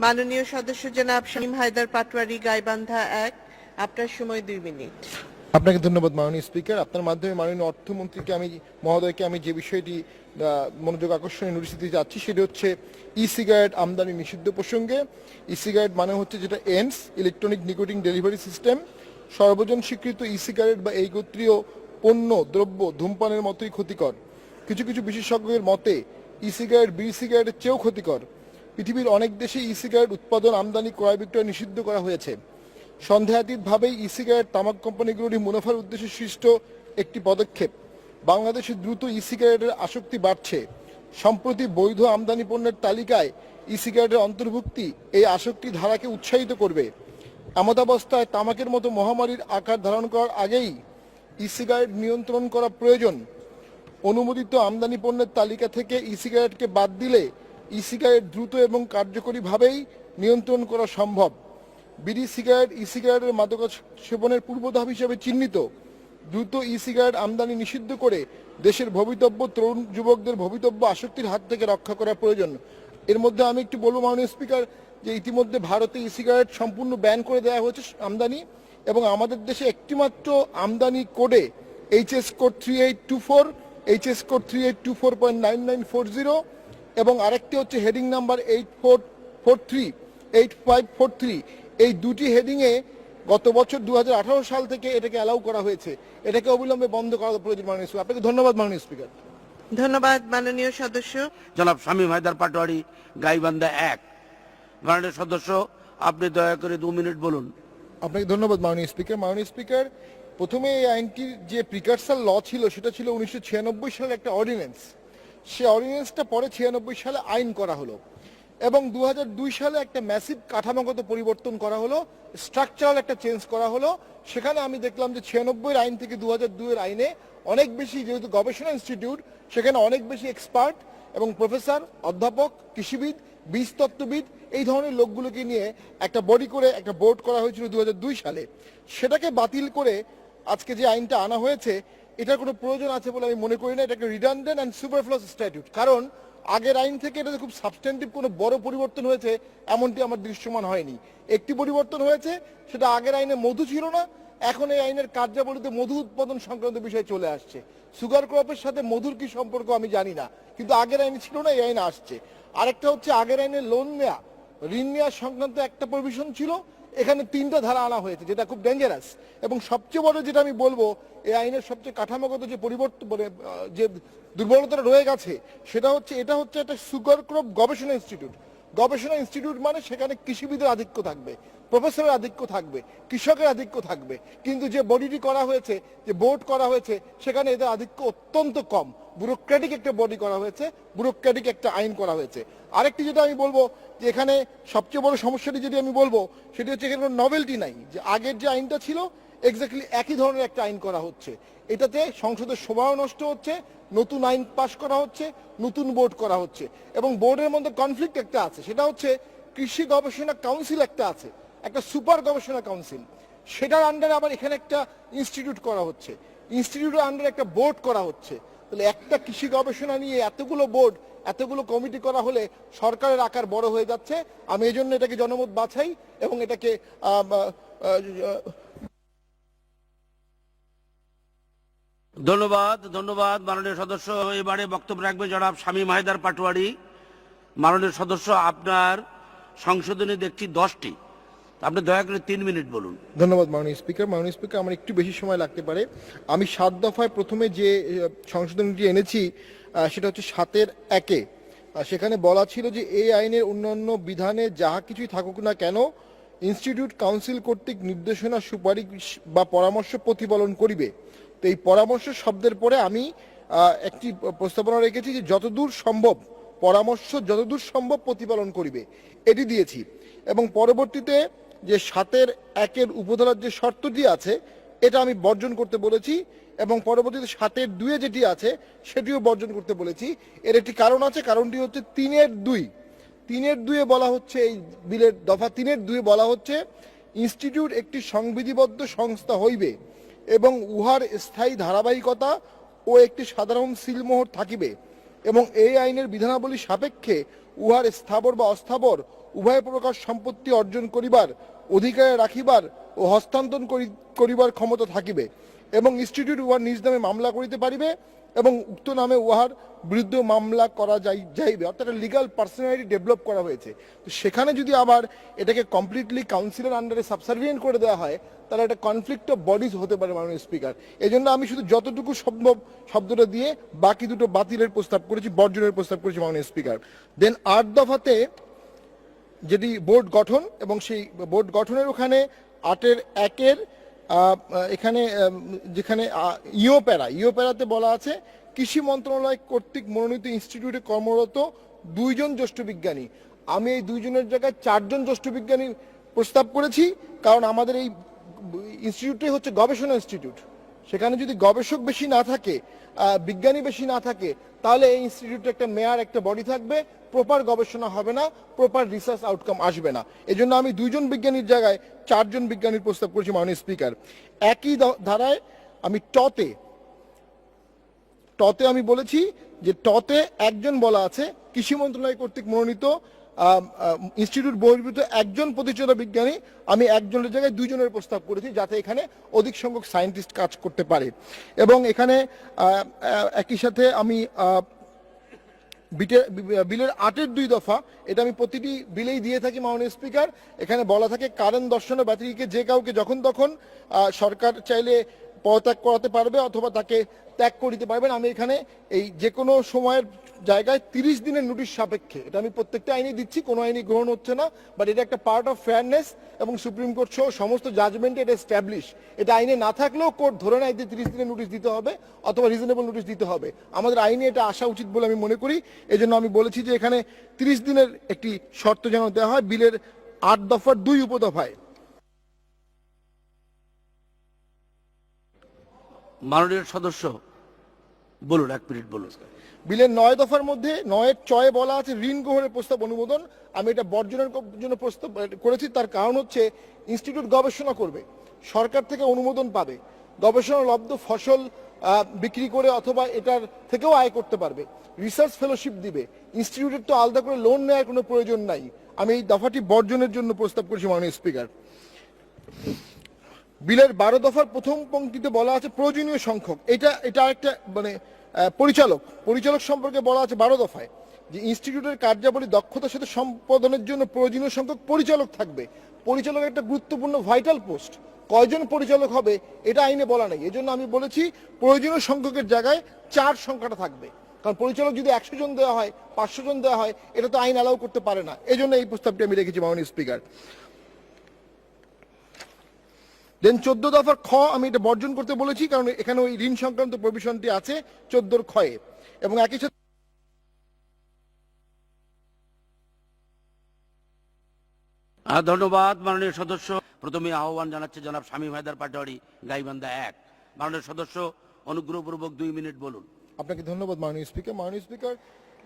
মাননীয় সদস্য জনাব শামীম হায়দার পাটোয়ারি, গাইবান্ধা 1, আপনার সময় 2 মিনিট। আপনাকে ধন্যবাদ মাননীয় স্পিকার। আপনার মাধ্যমে মাননীয় অর্থমন্ত্রীকে মহোদয়কে আমি যে বিষয়টি মনোযোগ আকর্ষণে নোটিশ দিতে যাচ্ছি সেটি হচ্ছে ই সিগারেট আমদানি নিষিদ্ধ প্রসঙ্গে। ই সিগারেট মানে হচ্ছে যেটা এনস, ইলেকট্রনিক নিকোটিন ডেলিভারি সিস্টেম, সর্বজন স্বীকৃত ই সিগারেট বা এই গোত্রীয় পণ্য দ্রব্য ধূমপানের মতোই ক্ষতিকর। কিছু কিছু বিশেষজ্ঞের মতে ই সিগারেট বিড়ি সিগারেটের চেয়েও ক্ষতিকর। পৃথিবীর অনেক দেশে ই সিগারেট উৎপাদন, আমদানি, ক্রয় বিক্রয় নিষিদ্ধ করা হয়েছে। সন্দেহাতীতভাবেই ই সিগারেট তামাক কোম্পানিগুলোর মুনাফার উদ্দেশ্যে সৃষ্ট একটি পদক্ষেপ। বাংলাদেশে দ্রুত ই সিগারেটের আসক্তি বাড়ছে। সম্প্রতি বৈধ আমদানি পণ্যের তালিকায় ই সিগারেটের অন্তর্ভুক্তি এই আসক্তি ধারাকে উৎসাহিত করবে। এমতাবস্থায় তামাকের মতো মহামারীর আকার ধারণ করার আগেই ই সিগারেট নিয়ন্ত্রণ করা প্রয়োজন। অনুমোদিত আমদানি পণ্যের তালিকা থেকে ই সিগারেটকে বাদ দিলে ই সিগারেট দ্রুত এবং কার্যকরীভাবেই নিয়ন্ত্রণ করা সম্ভব। বিড়ি সিগারেট ই সিগারেটের মাদক সেবনের পূর্বধাপ হিসেবে চিহ্নিত। দ্রুত ই সিগারেট আমদানি নিষিদ্ধ করে দেশের ভবিতব্য তরুণ যুবকদের ভবিতব্য আসক্তির হাত থেকে রক্ষা করা প্রয়োজন। এর মধ্যে আমি একটু বলবো মাননীয় স্পিকার যে ইতিমধ্যে ভারতে ই সিগারেট সম্পূর্ণ ব্যান করে দেওয়া হয়েছে আমদানি, এবং আমাদের দেশে একটিমাত্র আমদানি কোডে HS কোড 3824, HS কোড 3824.9940 এবং আরেকটি হচ্ছে হেডিং নাম্বার 8543 এই দুটি হেডিংয়ে গত বছর 2018 সাল থেকে এটাকে অ্যালাউ করা হয়েছে। এটাকে অবিলম্বে বন্ধ করা প্রয়োজন মাননীয় স্পিকার। আপনাকে ধন্যবাদ মাননীয় স্পিকার। ধন্যবাদ মাননীয় সদস্য জনাব শামীম হায়দার পাটোয়ারি, গাইবান্ধা 1। মাননীয় সদস্য, আপনি দয়া করে 2 মিনিট বলুন। আপনাকে ধন্যবাদ মাননীয় স্পিকার। মাননীয় স্পিকার, প্রথমে এই আইনটির যে প্রিকারসার ল ছিল সেটা ছিল 1996 সালের একটা অর্ডিন্যান্স। সে অর্ডিন্যান্সটা পরে 96 সালে আইন করা হলো এবং 2002 সালে একটা ম্যাসিভ কাঠামোগত পরিবর্তন করা হলো, স্ট্রাকচারাল একটা চেঞ্জ করা হলো। সেখানে আমি দেখলাম যে 96 আইন থেকে 2002 আইনে অনেক বেশি, যেহেতু গবেষণা ইনস্টিটিউট, সেখানে অনেক বেশি এক্সপার্ট এবং প্রফেসর, অধ্যাপক, কৃষিবিদ, বীজতত্ত্ববিদ, এই ধরনের লোকগুলোকে নিয়ে একটা বডি করে একটা বোর্ড করা হয়েছিল 2002 সালে। সেটাকে বাতিল করে আজকে যে আইনটা আনা হয়েছে এটার কোনো প্রয়োজন আছে বলে আমি মনে করি না। এটা একটা রিডান্ডেন্ট অ্যান্ড সুপারফ্লুয়াস স্ট্যাটিউট। কারণ আগের আইন থেকে এটাতে খুব সাবস্ট্যান্টিভ কোনো বড় পরিবর্তন হয়েছে এমনটি আমার দৃশ্যমান হয়নি। একটি পরিবর্তন হয়েছে, সেটা আগের আইনে মধু ছিল না, এখন এই আইনের কার্যাবলীতে মধু উৎপাদন সংক্রান্ত বিষয় চলে আসছে। সুগার ক্রপের সাথে মধুর কি সম্পর্ক আমি জানি না, কিন্তু আগের আইনে ছিল না, এই আইনে আসছে। আরেকটা হচ্ছে আগের আইনে লোন নেওয়া, ঋণ নেওয়া সংক্রান্ত একটা প্রভিশন ছিল, এখানে 3টা ধারা আনা হয়েছে, যেটা খুব ডেঞ্জারাস। এবং সবচেয়ে বড় যেটা আমি বলবো, এই আইনের সবচেয়ে কাঠামোগত যে পরিবর্তন, যে দুর্বলতাটা রয়ে গেছে, সেটা হচ্ছে এটা হচ্ছে একটা সুগার ক্রপ গবেষণা ইনস্টিটিউট। গবেষণা ইনস্টিটিউট মানে সেখানে কৃষিবিদের আধিক্য থাকবে, প্রফেসরের আধিক্য থাকবে, কৃষকের আধিক্য থাকবে, কিন্তু যে বডিটি করা হয়েছে, যে বোর্ড করা হয়েছে, সেখানে এদের আধিক্য অত্যন্ত কম। ব্যুরোক্রেটিক একটা বডি করা হয়েছে, ব্যুরোক্রেটিক একটা আইন করা হয়েছে। আরেকটি যেটা আমি বলবো যে এখানে সবচেয়ে বড় সমস্যাটি যেটি আমি বলবো সেটি হচ্ছে এখানে কোনো নভেলটি নাই। যে আগের যে আইনটা ছিল এক্স্যাক্টলি একই ধরনের একটা আইন করা হচ্ছে। এটাতে সংসদের সময়ও নষ্ট হচ্ছে, নতুন আইন পাশ করা হচ্ছে, নতুন বোর্ড করা হচ্ছে, এবং বোর্ডের মধ্যে কনফ্লিক্ট একটা আছে, সেটা হচ্ছে কৃষি গবেষণা কাউন্সিল একটা আছে, একটা সুপার গবেষণা কাউন্সিল, সেটার আন্ডারে আবার এখানে একটা ইনস্টিটিউট করা হচ্ছে, ইনস্টিটিউটের আন্ডারে একটা বোর্ড করা হচ্ছে। তাহলে একটা কৃষি গবেষণা নিয়ে এতগুলো বোর্ড, এতগুলো কমিটি করা হলে সরকারের আকার বড় হয়ে যাচ্ছে। আমি এই জন্য এটাকে জনমত বাছাই এবং এটাকে ধন্যবাদ। ধন্যবাদ মাননীয় সদস্য। এবারে বক্তব্য রাখবে জনাব শামীম হায়দার পাটোয়ারি। মাননীয় সদস্য, আপনার সংশোধনী দেখছি 10টি, আপনি দয়া করে 3 মিনিট বলুন। ধন্যবাদ মাননীয় স্পিকার। মাননীয় স্পিকার, আমার একটু বেশি সময় লাগতে পারে। আমি 7 দফায় প্রথমে যে সংশোধনীটি এনেছি সেটা হচ্ছে 7-1-এ। সেখানে বলা ছিল যে এই আইনের অন্যান্য বিধানে যাহা কিছুই থাকুক না কেন, ইনস্টিটিউট কাউন্সিল কর্তৃক নির্দেশনা, সুপারিশ বা পরামর্শ প্রতিপালন করিবে। তো এই পরামর্শ শব্দের পরে আমি একটি প্রস্তাবনা রেখেছি যে যতদূর সম্ভব পরামর্শ, যতদূর সম্ভব প্রতিপালন করিবে, এটি দিয়েছি। এবং পরবর্তীতে যে 7-1-এর উপধারার যে শর্তটি আছে এটা আমি বর্জন করতে বলেছি, এবং পরবর্তীতে 7-2-এ যেটি আছে সেটিও বর্জন করতে বলেছি। এর একটি কারণ আছে, কারণটি হচ্ছে 3-2-এ বলা হচ্ছে, এই বিলের দফা 3-2-এ বলা হচ্ছে ইনস্টিটিউট একটি সংবিধিবদ্ধ সংস্থা হইবে এবং উহার স্থায়ী ধারাবাহিকতা ও একটি সাধারণ সিলমোহর থাকিবে, এবং এই আইনের বিধানাবলী সাপেক্ষে উহার স্থাবর বা অস্থাবর উভয় প্রকার সম্পত্তি অর্জন করিবার, অধিকারে রাখিবার ও হস্তান্তর করিবার ক্ষমতা থাকিবে, এবং ইনস্টিটিউট উহার নিজ নামে মামলা করিতে পারিবে এবং উক্ত নামে উহার বিরুদ্ধে মামলা করা যাইবে। অর্থাৎ লিগাল পার্সোনালিটি ডেভেলপ করা হয়েছে। তো সেখানে যদি আবার এটাকে কমপ্লিটলি কাউন্সিলের আন্ডারে সাবসার্ভিয়েন্ট করে দেওয়া হয়, তাহলে একটা কনফ্লিক্ট অফ বডিজ হতে পারে মাননীয় স্পিকার। এই জন্য আমি শুধু যতটুকু সম্ভব শব্দটা দিয়ে বাকি দুটো বাতিলের প্রস্তাব করেছি, বর্জনের প্রস্তাব করেছি মাননীয় স্পিকার। দেন 8 দফাতে যেটি বোর্ড গঠন, এবং সেই বোর্ড গঠনের ওখানে 8-এর 1-এর এখানে যেখানে ইওপ্যারাতে বলা আছে কৃষি মন্ত্রণালয় কর্তৃক মনোনীত ইনস্টিটিউটে কর্মরত 2 জন জ্যেষ্ঠ বিজ্ঞানী। আমি এই 2 জনের জায়গায় 4 জন জ্যেষ্ঠ বিজ্ঞানী প্রস্তাব করেছি, কারণ আমাদের এই ইনস্টিটিউটটাই হচ্ছে গবেষণা ইনস্টিটিউট। সেখানে যদি গবেষক বেশি না থাকে, বিজ্ঞানী বেশি না থাকে, তাহলে এই ইনস্টিটিউটে একটা মেয়ার, একটা বডি থাকবে, প্রপার গবেষণা হবে না, প্রপার রিসার্চ আউটকাম আসবে না। এই জন্য আমি 2 জন বিজ্ঞানীর জায়গায় 4 জন বিজ্ঞানীর প্রস্তাব করেছি মাননীয় স্পিকার। একই ধারায় আমি টতে আমি বলেছি যে টতে 1 জন বলা আছে কৃষি মন্ত্রণালয় কর্তৃক মনোনীত ইনস্টিটিউট বহির্ভূত 1 জন প্রতিষ্ঠাতা বিজ্ঞানী। আমি 1 জনের জায়গায় 2 জনের প্রস্তাব করেছি, যাতে এখানে অধিক সংখ্যক সায়েন্টিস্ট কাজ করতে পারে। এবং এখানে একই সাথে আমি বিলের 8-এর 2 দফা, এটা আমি প্রতিটি বিলেই দিয়ে থাকি মাননীয় স্পিকার। এখানে বলা থাকে কারণ দর্শন ব্যতিরিকে যে কাউকে যখন তখন সরকার চাইলে পদত্যাগ করাতে পারবে অথবা তাকে ত্যাগ করিতে পারবেন। আমি এখানে এই যে কোনো সময়ের জায়গায় 30 দিনের নোটিশ সাপেক্ষে, এটা আমি প্রত্যেকটা আইনে দিচ্ছি, কোনো আইনি গ্রহণ হচ্ছে না, বাট এটা একটা পার্ট অফ ফেয়ারনেস, এবং সুপ্রিম কোর্ট সহ সমস্ত জাজমেন্টে এটা এস্টাবলিশ। এটা আইনে না থাকলেও কোর্ট ধরে নেয় যে 30 দিনের নোটিশ দিতে হবে অথবা রিজনেবল নোটিশ দিতে হবে। আমাদের আইনে এটা আসা উচিত বলে আমি মনে করি। এই জন্য আমি বলেছি যে এখানে 30 দিনের একটি শর্ত যেন দেওয়া হয় বিলের 8 দফার 2 উপদফায়। মাননীয় সদস্য বলুন, 1 মিনিট বলুন। বিলের 9 দফার মধ্যে 9-এর 6-এ বলা আছে ঋণ গ্রহণের প্রস্তাব অনুমোদন। আমি এটা বর্জনের জন্য প্রস্তাব করেছি। তার কারণ হচ্ছে ইনস্টিটিউট গবেষণা করবে, সরকার থেকে অনুমোদন পাবে, গবেষণা লব্ধ ফসল বিক্রি করে অথবা এটার থেকেও আয় করতে পারবে, রিসার্চ ফেলোশিপ দিবে। ইনস্টিটিউটের তো আলাদা করে লোন নেওয়ার কোনো প্রয়োজন নাই। আমি এই দফাটি বর্জনের জন্য প্রস্তাব করেছি মাননীয় স্পিকার। বিলের 12 দফার প্রথম পংক্তিতে বলা আছে প্রয়োজনীয় সংখ্যক। এটা একটা মানে পরিচালক সম্পর্কে বলা আছে 12 দফায় যে ইনস্টিটিউটের কার্যাবলী দক্ষতার সাথে সম্পাদনের জন্য প্রয়োজনীয় সংখ্যক পরিচালক থাকবে। পরিচালক একটা গুরুত্বপূর্ণ ভাইটাল পোস্ট। কয়জন পরিচালক হবে এটা আইনে বলা নেই। এজন্য আমি বলেছি প্রয়োজনীয় সংখ্যকের জায়গায় 4 সংখ্যাটা থাকবে, কারণ পরিচালক যদি 100 জন দেওয়া হয়, 500 জন দেওয়া হয়, এটা তো আইন অ্যালাউ করতে পারে না। এই জন্য এই প্রস্তাবটি আমি রেখেছি মাননীয় স্পিকার। দেন 14 দফার খ আমি এটা বর্জন করতে বলেছি, কারণ এখানে ওই ঋণ সংক্রান্ত প্রভিশনটি আছে 14-র খয়ে। এবং একই সাথে ধন্যবাদ মাননীয় সদস্য। প্রথমে আহ্বান জানাচ্ছে জনাব শামীম হায়দার পাটোয়ারি, গাইবান্ধা 1। মাননীয় সদস্য অনুগ্রহপূর্বক 2 মিনিট বলুন। আপনাকে ধন্যবাদ মাননীয় স্পিকার। মাননীয় স্পিকার,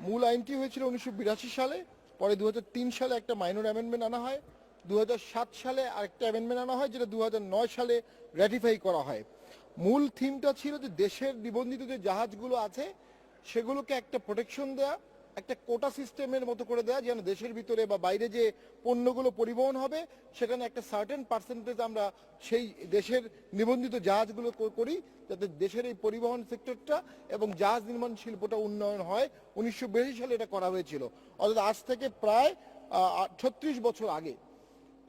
মূল আইনটি হয়েছিল 1982 সালে, পরে 2003 সালে একটা মাইনর অ্যামেন্ডমেন্ট আনা হয়, 2007 সালে আরেকটা অ্যামেন্ডমেন্ট আনা হয়, যেটা 2009 সালে র্যাটিফাই করা হয়। মূল থিমটা ছিল যে দেশের নিবন্ধিত যে জাহাজগুলো আছে সেগুলোকে একটা প্রোটেকশন দেয়া, একটা কোটা সিস্টেমের মতো করে দেয়া, যেন দেশের ভিতরে বা বাইরে যে পণ্যগুলো পরিবহন হবে সেখানে একটা সার্টেন পার্সেন্টেজ আমরা সেই দেশের নিবন্ধিত জাহাজগুলো করি, যাতে দেশের এই পরিবহন সেক্টরটা এবং জাহাজ নির্মাণ শিল্পটা উন্নয়ন হয়। 1982 সালে এটা করা হয়েছিল, অর্থাৎ আজ থেকে প্রায় 36 বছর আগে।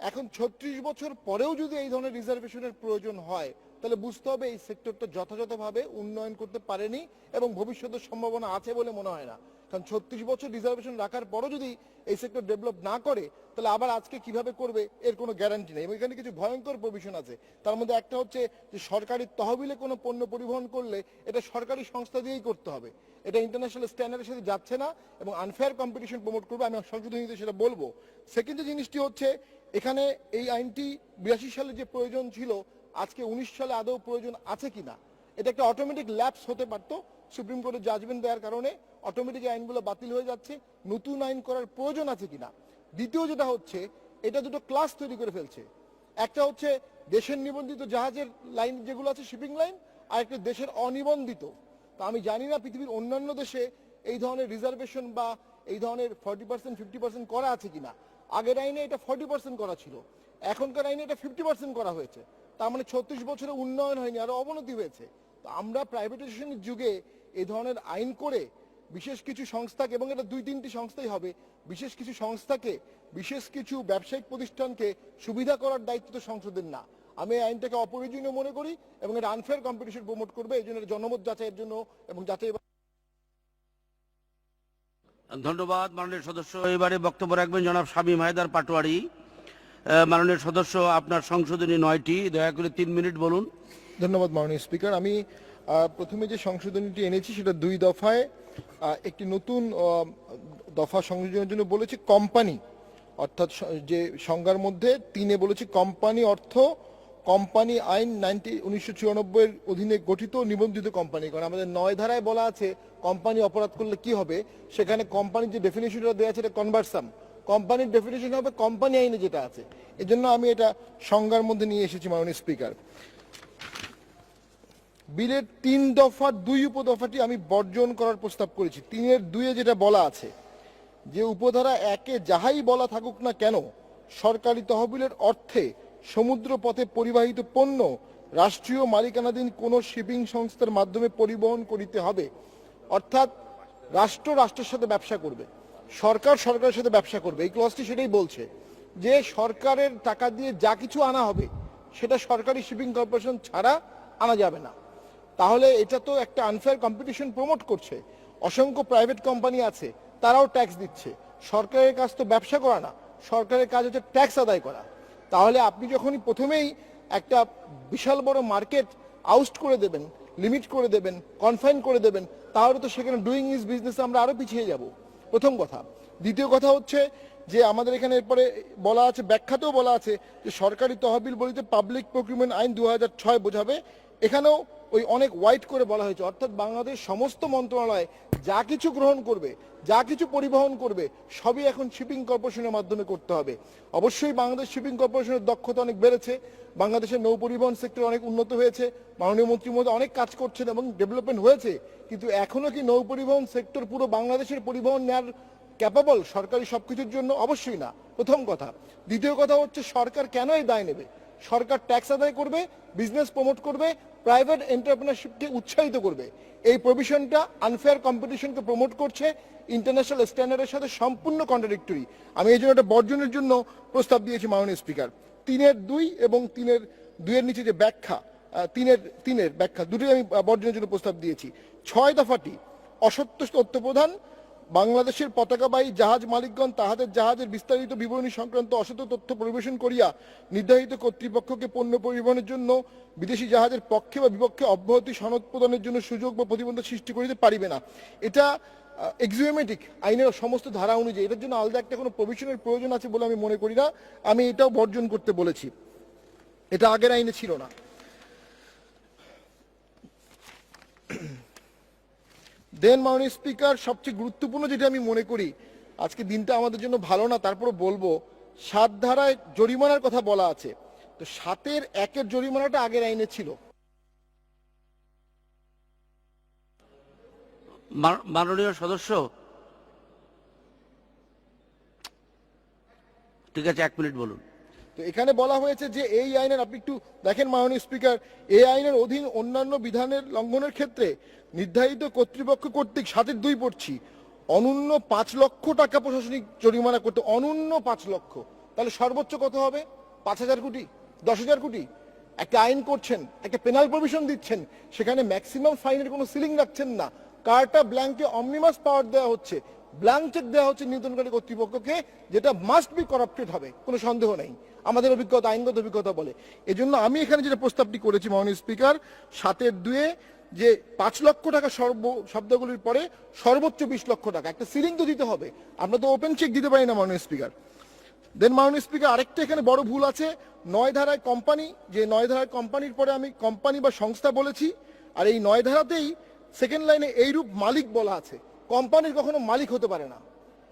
এখন 36 বছর পরেও যদি এই ধরনের রিজার্ভেশনের প্রয়োজন হয়, তাহলে বুঝতে হবে এই সেক্টরটা যথাযথভাবে উন্নয়ন করতে পারেনি এবং ভবিষ্যতের সম্ভাবনা আছে বলে মনে হয় না। কারণ 36 বছর রিজার্ভেশন রাখার পরও যদি এই সেক্টর ডেভেলপ না করে, তাহলে আবার আজকে কিভাবে করবে এর কোনো গ্যারান্টি নেই। এবং এখানে কিছু ভয়ঙ্কর প্রভিশন আছে। তার মধ্যে একটা হচ্ছে যে সরকারি তহবিলে কোনো পণ্য পরিবহন করলে এটা সরকারি সংস্থা দিয়েই করতে হবে। এটা ইন্টারন্যাশনাল স্ট্যান্ডার্ডের সাথে যাচ্ছে না এবং আনফেয়ার কম্পিটিশন প্রমোট করবে। আমি সংশোধনীতে সেটা বলবো। সেকেন্ড যে জিনিসটি হচ্ছে, এখানে এই আইনটি 82 সালে যে প্রয়োজন ছিল আজকে 19 সালে আদৌ প্রয়োজন আছে কিনা, এটা একটা অটোমেটিক ল্যাপস হতে পারতো। সুপ্রিম কোর্টের জাজমেন্ট দেওয়ার কারণে অটোমেটিক আইনগুলো বাতিল হয়ে যাচ্ছে। নতুন আইন করার প্রয়োজন আছে কিনা। দ্বিতীয় যেটা হচ্ছে, এটা দুটো ক্লাস তৈরি করে ফেলছে। একটা হচ্ছে দেশের নিবন্ধিত জাহাজের লাইন যেগুলো আছে শিপিং লাইন, আর একটা দেশের অনিবন্ধিত। তা আমি জানি না পৃথিবীর অন্যান্য দেশে এই ধরনের রিজার্ভেশন বা এই ধরনের 40% 50% করা আছে কিনা। আগের আইনে এটা 40% করা ছিল, এখনকার আইনে এটা 50% করা হয়েছে। তার মানে 36 বছরে উন্নয়ন হয়নি, আরো অবনতি হয়েছে। তো আমরা প্রাইভেটাইজেশনের যুগে এই ধরনের আইন করে বিশেষ কিছু সংস্থাকে, এবং এটা 2-3টি সংস্থাই হবে, বিশেষ কিছু সংস্থাকে, বিশেষ কিছু ব্যবসায়িক প্রতিষ্ঠানকে সুবিধা করার দায়িত্ব তো সংসদের না। আমি এই আইনটাকে অপ্রয়োজনীয় মনে করি এবং এটা আনফেয়ার কম্পিটিশন প্রমোট করবে, এই জন্য জনমত যাচাইয়ের জন্য এবং যাচাই। ধন্যবাদ মাননীয় সদস্য। এবারে বক্তব্য রাখবেন জনাব শামীম হায়দার পাটোয়ারি। মাননীয় সদস্য, আপনার সংশোধনী 9টি, দয়া করে 3 মিনিট বলুন। ধন্যবাদ মাননীয় স্পিকার। আমি প্রথমে যে সংশোধনীটি এনেছি সেটা 2 দফায় একটি নতুন দফা সংযোজনের জন্য বলেছি কোম্পানি, অর্থাৎ যে সংজ্ঞার মধ্যে 3-এ বলেছি কোম্পানি অর্থ কোম্পানি আইন 1994 এর অধীনে গঠিত নিবন্ধিত কোম্পানি। কারণ আমাদের 9 ধারায় বলা আছে কোম্পানি অপরাধ করলে কি হবে, সেখানে কোম্পানির যে ডেফিনিশনটা দেওয়া আছে এটা কনভার্সাম, কোম্পানির ডেফিনিশন হবে কোম্পানি আইনে যেটা আছে। এজন্য আমি এটা সংজ্ঞার মধ্যে নিয়ে এসেছি মাননীয় স্পিকার। বিলের 3 দফার 2 উপদফাটি আমি বর্জন করার প্রস্তাব করেছি। 3-এর 2-এ যেটা বলা আছে যে উপধারা 1-এ যাহাই বলা থাকুক না কেন, সরকারি তহবিলের অর্থে সমুদ্র পথে পরিবাহিত পণ্য রাষ্ট্রীয় মালিকানাধীন কোন শিপিং সংস্থার মাধ্যমে পরিবহন করিতে হবে। অর্থাৎ রাষ্ট্র রাষ্ট্রের সাথে ব্যবসা করবে, সরকার সরকারের সাথে ব্যবসা করবে। এই ক্লজটি সেটাই বলছে যে সরকারের টাকা দিয়ে যা কিছু আনা হবে সেটা সরকারি শিপিং কর্পোরেশন ছাড়া আনা যাবে না। তাহলে এটা তো একটা আনফেয়ার কম্পিটিশন প্রমোট করছে। অসংখ্য প্রাইভেট কোম্পানি আছে, তারাও ট্যাক্স দিচ্ছে। সরকারের কাজ তো ব্যবসা করা না, সরকারের কাজ হচ্ছে ট্যাক্স আদায় করা। তাহলে আপনি যখনই প্রথমেই একটা বিশাল বড় মার্কেট আউস্ট করে দেবেন, লিমিট করে দেবেন, কনফাইন করে দেবেন, তাহলে তো সেখানে ডুইং ইজ বিজনেসে আমরা আরো পিছিয়ে যাব, প্রথম কথা। দ্বিতীয় কথা হচ্ছে যে আমাদের এখানে এরপরে বলা আছে, ব্যাখ্যাতেও বলা আছে যে সরকারি তহবিল বলিতে পাবলিক প্রকিউরমেন্ট আইন 2006 বোঝাবে। এখানেও ওই অনেক ওয়াইড করে বলা হয়েছে, অর্থাৎ বাংলাদেশ সমস্ত মন্ত্রণালয় যা কিছু গ্রহণ করবে, যা কিছু পরিবহন করবে, সবই এখন শিপিং কর্পোরেশনের মাধ্যমে করতে হবে। অবশ্যই বাংলাদেশ শিপিং কর্পোরেশনের দক্ষতা অনেক বেড়েছে, বাংলাদেশের নৌ পরিবহন সেক্টর অনেক উন্নত হয়েছে, মাননীয় মন্ত্রী মহোদয় অনেক কাজ করছেন এবং ডেভেলপমেন্ট হয়েছে। কিন্তু এখনো কি নৌ পরিবহন সেক্টর পুরো বাংলাদেশের পরিবহন নেওয়ার ক্যাপাবল সরকারি সবকিছুর জন্য? অবশ্যই না, প্রথম কথা। দ্বিতীয় কথা হচ্ছে সরকার কেন এই দায় নেবে? সরকার ট্যাক্স আদায় করবে, বিজনেস প্রমোট করবে, প্রাইভেট এন্টারপ্রেনারশিপকে উৎসাহিত করবে। এই প্রভিশনটা আনফেয়ার কম্পিটিশনকে প্রমোট করছে, ইন্টারন্যাশনাল স্ট্যান্ডার্ডের সাথে সম্পূর্ণ কন্ট্রাডিক্টরি। আমি এই জন্য এটা বর্জনের জন্য প্রস্তাব দিয়েছি মাননীয় স্পিকার। 3-এর 2 এবং 3-এর 2-এর নিচে যে ব্যাখ্যা, 3-এর ব্যাখ্যা দুটোই আমি বর্জনের জন্য প্রস্তাব দিয়েছি। 6 দফাটি অসত্য তথ্য প্রদান, বাংলাদেশের পতাকাবাহী জাহাজ মালিকগণ তাহাদের জাহাজের বিস্তারিত বিবরণী সংক্রান্ত অসত্য তথ্য পরিবেশন করিয়া নির্ধারিত কর্তৃপক্ষকে পণ্য পরিবহনের জন্য বিদেশি জাহাজের পক্ষে বা বিপক্ষে অব্যাহতি সনদ প্রদানের জন্য সুযোগ বা প্রতিবন্ধক সৃষ্টি করিতে পারিবে না। এটা এক্সিওমেটিক আইনের সমস্ত ধারা অনুযায়ী, এটার জন্য আলাদা একটা কোনো প্রভিশনের প্রয়োজন আছে বলে আমি মনে করি না। আমি এটাও বর্জন করতে বলেছি, এটা আগের আইনে ছিল না। দেন মাননীয় স্পিকার, সবচেয়ে গুরুত্বপূর্ণ যেটা আমি মনে করি, আজকে দিনটা আমাদের জন্য ভালো না, তারপরে বলবো, 7 ধারায় জরিমানার কথা বলা আছে। তো 7-এর 1-এর জরিমানাটা আগের আইনে ছিল। মাননীয় সদস্য, ঠিক আছে, 1 মিনিট বলুন। তো এখানে বলা হয়েছে যে এই আইনের, আপনি একটু দেখেন মাননীয় স্পিকার, এই আইনের অধীন অন্যান্য বিধানের লঙ্ঘনের ক্ষেত্রে নির্ধারিত কর্তৃপক্ষ কর্তৃক 7-এর 2 পড়ছি, অনূন্য 5 লক্ষ টাকা প্রশাসনিক জরিমানা করতে। অনূন্য 5 লক্ষ, তাহলে সর্বোচ্চ কত হবে? 5,000 কোটি, 10,000 কোটি। একটা আইন করছেন, একটা পেনাল প্রভিশন দিচ্ছেন, সেখানে ম্যাক্সিমাম ফাইনের কোনো সিলিং রাখছেন না, কার্টা ব্ল্যাঙ্কে অমনিমাস পাওয়ার দেওয়া হচ্ছে, ব্ল্যাঙ্ক চেক দেওয়া হচ্ছে নিয়ন্ত্রণকারী কর্তৃপক্ষকে, যেটা মাস্ট বি করাপ্টেড হবে, কোনো সন্দেহ নেই, আমাদের অভিজ্ঞতা, আইনগত অভিজ্ঞতা বলে। এজন্য আমি এখানে যেটা প্রস্তাবটি করেছি মাননীয় স্পিকার, 7-এর 2-এ যে 5 লক্ষ টাকা শব্দগুলির পরে সর্বোচ্চ 20 লক্ষ টাকা, একটা সিলিং তো দিতে হবে। আমরা তো ওপেন চেক দিতে পারি না মাননীয় স্পিকার। দেন মাননীয় স্পিকার, আরেকটা এখানে বড় ভুল আছে। 9 ধারায় কোম্পানি, যে 9 ধারায় কোম্পানির পরে আমি কোম্পানি বা সংস্থা বলেছি, আর এই 9 ধারাতেই সেকেন্ড লাইনে এইরূপ মালিক বলা আছে। কোম্পানির কখনো মালিক হতে পারে না,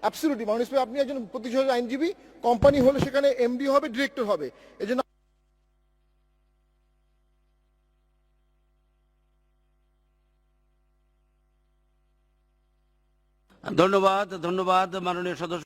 অ্যাবসলিউটলি। মাননীয় স্পিকার, আপনি একজন প্রতিষ্ঠানের আইনজীবী, কোম্পানি হলে সেখানে এমডি হবে, ডিরেক্টর হবে। এজন্য ধন্যবাদ, ধন্যবাদ মাননীয় সদস্য।